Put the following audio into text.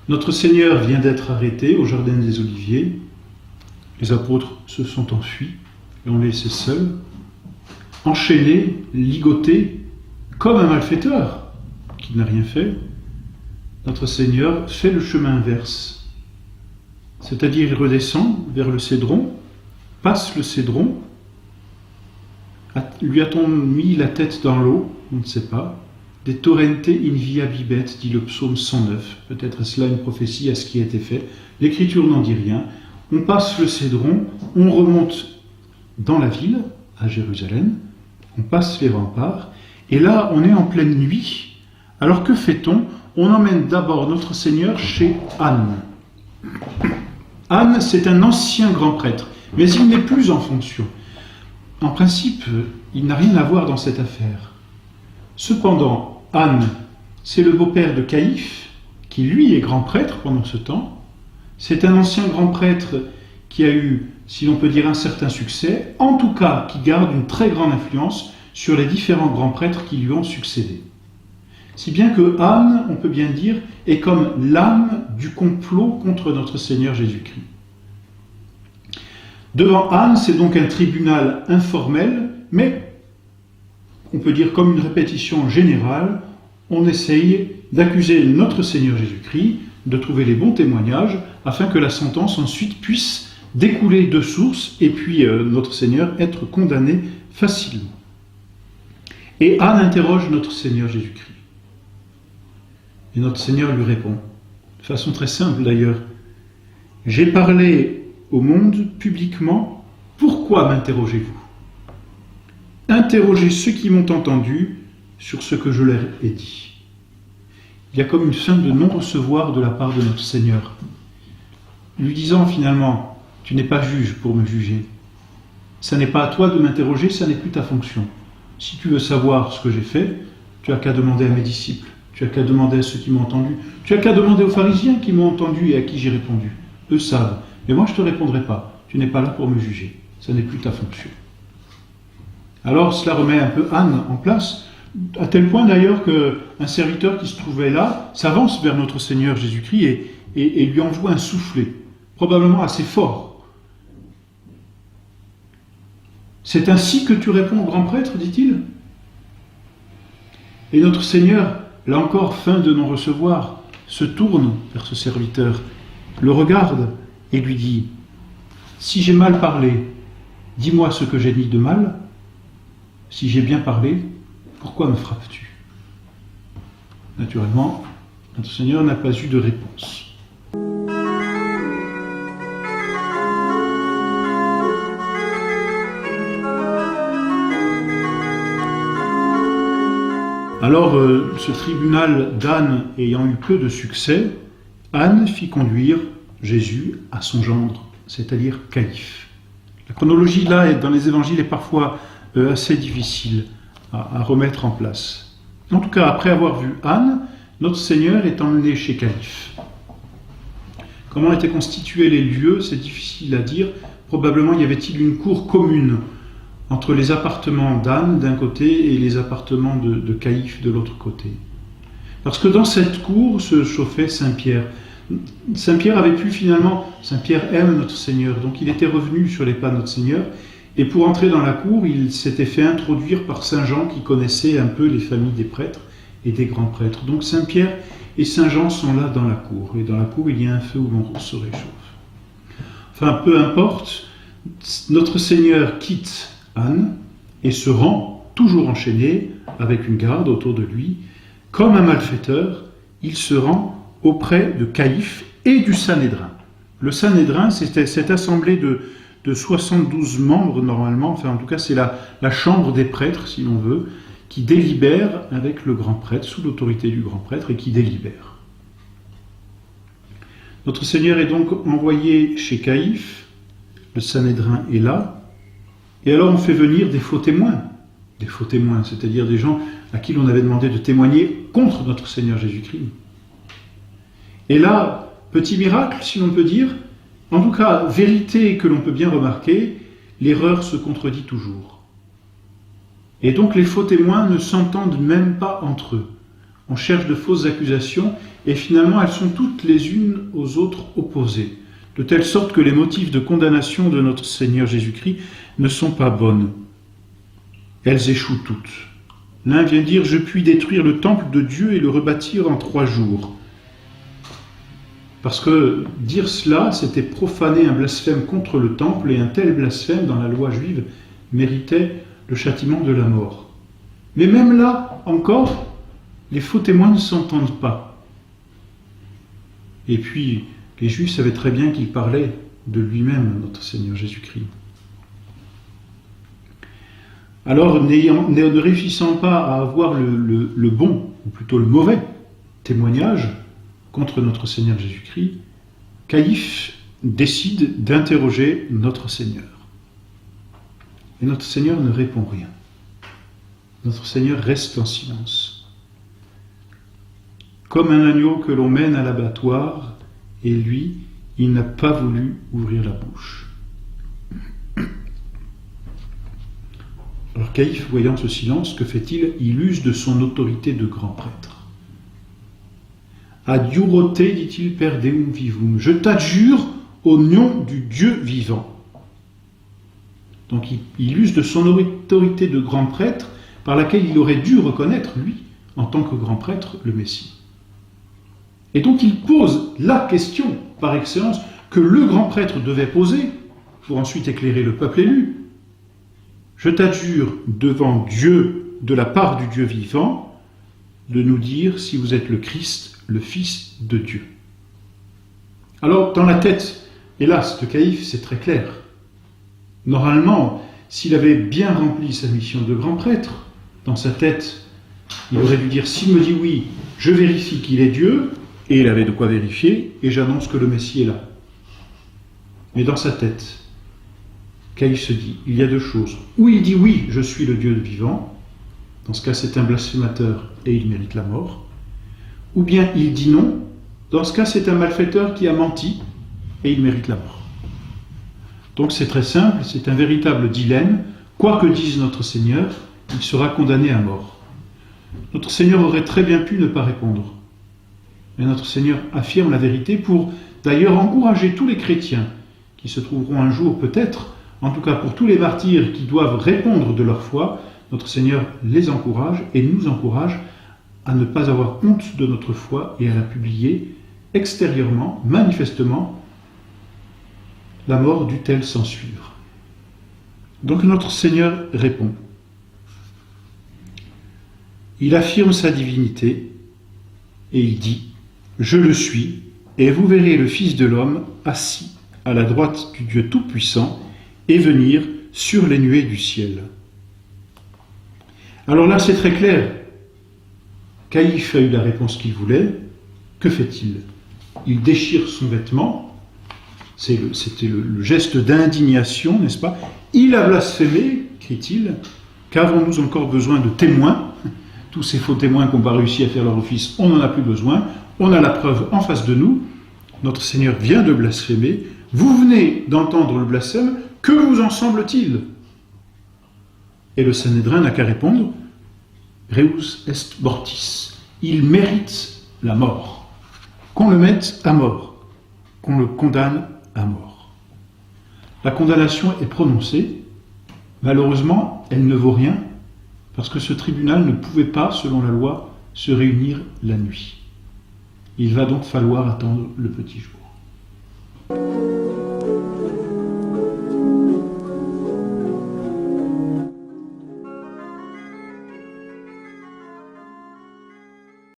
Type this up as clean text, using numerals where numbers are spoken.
Notre Seigneur vient d'être arrêté au Jardin des Oliviers. Les apôtres se sont enfuis, l'ont laissé seul, enchaîné, ligoté, comme un malfaiteur qui n'a rien fait. Notre Seigneur fait le chemin inverse, c'est-à-dire il redescend vers le Cédron, passe le Cédron. Lui a-t-on mis la tête dans l'eau? On ne sait pas. De torrente in via bibet, dit le psaume 109. Peut-être est-ce là une prophétie à ce qui a été fait. L'Écriture n'en dit rien. On passe le Cédron, on remonte dans la ville, à Jérusalem, on passe les remparts, et là, on est en pleine nuit. Alors que fait-on? On emmène d'abord notre Seigneur chez Anne. Anne, c'est un ancien grand prêtre, mais il n'est plus en fonction. En principe, il n'a rien à voir dans cette affaire. Cependant, Anne, c'est le beau-père de Caïphe, qui lui est grand prêtre pendant ce temps. C'est un ancien grand prêtre qui a eu, si l'on peut dire, un certain succès, en tout cas qui garde une très grande influence sur les différents grands prêtres qui lui ont succédé. Si bien que Anne, on peut bien dire, est comme l'âme du complot contre notre Seigneur Jésus-Christ. Devant Anne, c'est donc un tribunal informel, mais on peut dire comme une répétition générale, on essaye d'accuser notre Seigneur Jésus-Christ, de trouver les bons témoignages, afin que la sentence ensuite puisse découler de source, et puis notre Seigneur être condamné facilement. Et Anne interroge notre Seigneur Jésus-Christ. Et notre Seigneur lui répond, de façon très simple d'ailleurs, « J'ai parlé au monde publiquement, pourquoi m'interrogez-vous? Interrogez ceux qui m'ont entendu sur ce que je leur ai dit. » Il y a comme une fin de non-recevoir de la part de notre Seigneur, lui disant finalement, « Tu n'es pas juge pour me juger. Ça n'est pas à toi de m'interroger, ça n'est plus ta fonction. Si tu veux savoir ce que j'ai fait, tu n'as qu'à demander à mes disciples. Tu n'as qu'à demander à ceux qui m'ont entendu. Tu n'as qu'à demander aux pharisiens qui m'ont entendu et à qui j'ai répondu. Eux savent. Mais moi, je ne te répondrai pas. Tu n'es pas là pour me juger. Ça n'est plus ta fonction. » Alors, cela remet un peu Anne en place, à tel point d'ailleurs qu'un serviteur qui se trouvait là s'avance vers notre Seigneur Jésus-Christ et lui envoie un soufflet, probablement assez fort. « C'est ainsi que tu réponds au grand prêtre, dit-il. » Et notre Seigneur, là encore, fin de non-recevoir, se tourne vers ce serviteur, le regarde et lui dit, « Si j'ai mal parlé, dis-moi ce que j'ai dit de mal. Si j'ai bien parlé, pourquoi me frappes-tu » Naturellement, notre Seigneur n'a pas eu de réponse. Alors, ce tribunal d'Anne ayant eu peu de succès, Anne fit conduire Jésus à son gendre, c'est-à-dire Caïphe. La chronologie là, dans les évangiles, est parfois assez difficile à remettre en place. En tout cas, après avoir vu Anne, notre Seigneur est emmené chez Caïphe. Comment étaient constitués les lieux, c'est difficile à dire. Probablement y avait-il une cour commune entre les appartements d'Anne d'un côté et les appartements de Caïphe de l'autre côté. Parce que dans cette cour se chauffait Saint-Pierre. Saint-Pierre avait pu finalement, Saint-Pierre aime notre Seigneur, donc il était revenu sur les pas de notre Seigneur, et pour entrer dans la cour, il s'était fait introduire par Saint Jean qui connaissait un peu les familles des prêtres et des grands prêtres. Donc Saint-Pierre et Saint Jean sont là dans la cour, et dans la cour il y a un feu où l'on se réchauffe. Enfin, peu importe, notre Seigneur quitte Anne et se rend, toujours enchaîné, avec une garde autour de lui, comme un malfaiteur, il se rend auprès de Caïphe et du Sanhédrin. Le Sanhédrin, c'était cette assemblée de 72 membres normalement, enfin en tout cas c'est la chambre des prêtres, si l'on veut, qui délibère avec le grand prêtre, sous l'autorité du grand prêtre, et qui délibère. Notre Seigneur est donc envoyé chez Caïphe, le Sanhédrin est là, et alors on fait venir des faux témoins, c'est-à-dire des gens à qui l'on avait demandé de témoigner contre notre Seigneur Jésus-Christ. Et là, petit miracle, si l'on peut dire, en tout cas, vérité que l'on peut bien remarquer, l'erreur se contredit toujours. Et donc les faux témoins ne s'entendent même pas entre eux. on cherche de fausses accusations, et finalement elles sont toutes les unes aux autres opposées, de telle sorte que les motifs de condamnation de notre Seigneur Jésus-Christ ne sont pas bonnes. Elles échouent toutes. L'un vient dire « Je puis détruire le temple de Dieu et le rebâtir en 3 jours ». Parce que dire cela, c'était profaner un blasphème contre le temple, et un tel blasphème, dans la loi juive, méritait le châtiment de la mort. Mais même là, encore, les faux témoins ne s'entendent pas. Et puis, les Juifs savaient très bien qu'il parlait de lui-même, notre Seigneur Jésus-Christ. Alors, ne réussissant pas à avoir le bon, ou plutôt le mauvais, témoignage contre notre Seigneur Jésus-Christ, Caïphe décide d'interroger notre Seigneur. Et notre Seigneur ne répond rien. Notre Seigneur reste en silence. Comme un agneau que l'on mène à l'abattoir, et lui, il n'a pas voulu ouvrir la bouche. Alors Caïphe, voyant ce silence, que fait-il? Il use de son autorité de grand prêtre. Adiurote, dit-il, per deum vivum. Je t'adjure au nom du Dieu vivant. Donc il use de son autorité de grand prêtre, par laquelle il aurait dû reconnaître, lui, en tant que grand prêtre, le Messie. Et donc il pose la question, par excellence, que le grand prêtre devait poser, pour ensuite éclairer le peuple élu. Je t'adjure devant Dieu, de la part du Dieu vivant, de nous dire si vous êtes le Christ, le Fils de Dieu. Alors, dans la tête, hélas, de Caïphe, c'est très clair. Normalement, s'il avait bien rempli sa mission de grand prêtre, dans sa tête, il aurait dû dire, s'il me dit oui, je vérifie qu'il est Dieu, et il avait de quoi vérifier, et j'annonce que le Messie est là. Mais dans sa tête, Caïphe se dit, il y a 2 choses. Ou il dit oui, je suis le Dieu vivant, dans ce cas c'est un blasphémateur et il mérite la mort. Ou bien il dit non, dans ce cas c'est un malfaiteur qui a menti et il mérite la mort. Donc c'est très simple, c'est un véritable dilemme. Quoi que dise notre Seigneur, il sera condamné à mort. Notre Seigneur aurait très bien pu ne pas répondre. Mais notre Seigneur affirme la vérité pour d'ailleurs encourager tous les chrétiens qui se trouveront un jour peut-être, en tout cas pour tous les martyrs qui doivent répondre de leur foi, notre Seigneur les encourage et nous encourage à ne pas avoir honte de notre foi et à la publier extérieurement, manifestement, la mort dut-elle s'en suivre. Donc notre Seigneur répond. Il affirme sa divinité et il dit « Je le suis, et vous verrez le Fils de l'homme assis à la droite du Dieu Tout-Puissant et venir sur les nuées du ciel. » Alors là, c'est très clair. Caïphe a eu la réponse qu'il voulait. Que fait-il? Il déchire son vêtement. C'était le geste d'indignation, n'est-ce pas? Il a blasphémé, crie-t-il. Qu'avons-nous encore besoin de témoins? Tous ces faux témoins qui n'ont pas réussi à faire leur office, on n'en a plus besoin. On a la preuve en face de nous. Notre Seigneur vient de blasphémer. Vous venez d'entendre le blasphème. Que vous en semble-t-il? Et le Sanhédrin n'a qu'à répondre « Reus est mortis ». Il mérite la mort. Qu'on le mette à mort. Qu'on le condamne à mort. La condamnation est prononcée. Malheureusement, elle ne vaut rien parce que ce tribunal ne pouvait pas, selon la loi, se réunir la nuit. Il va donc falloir attendre le petit jour.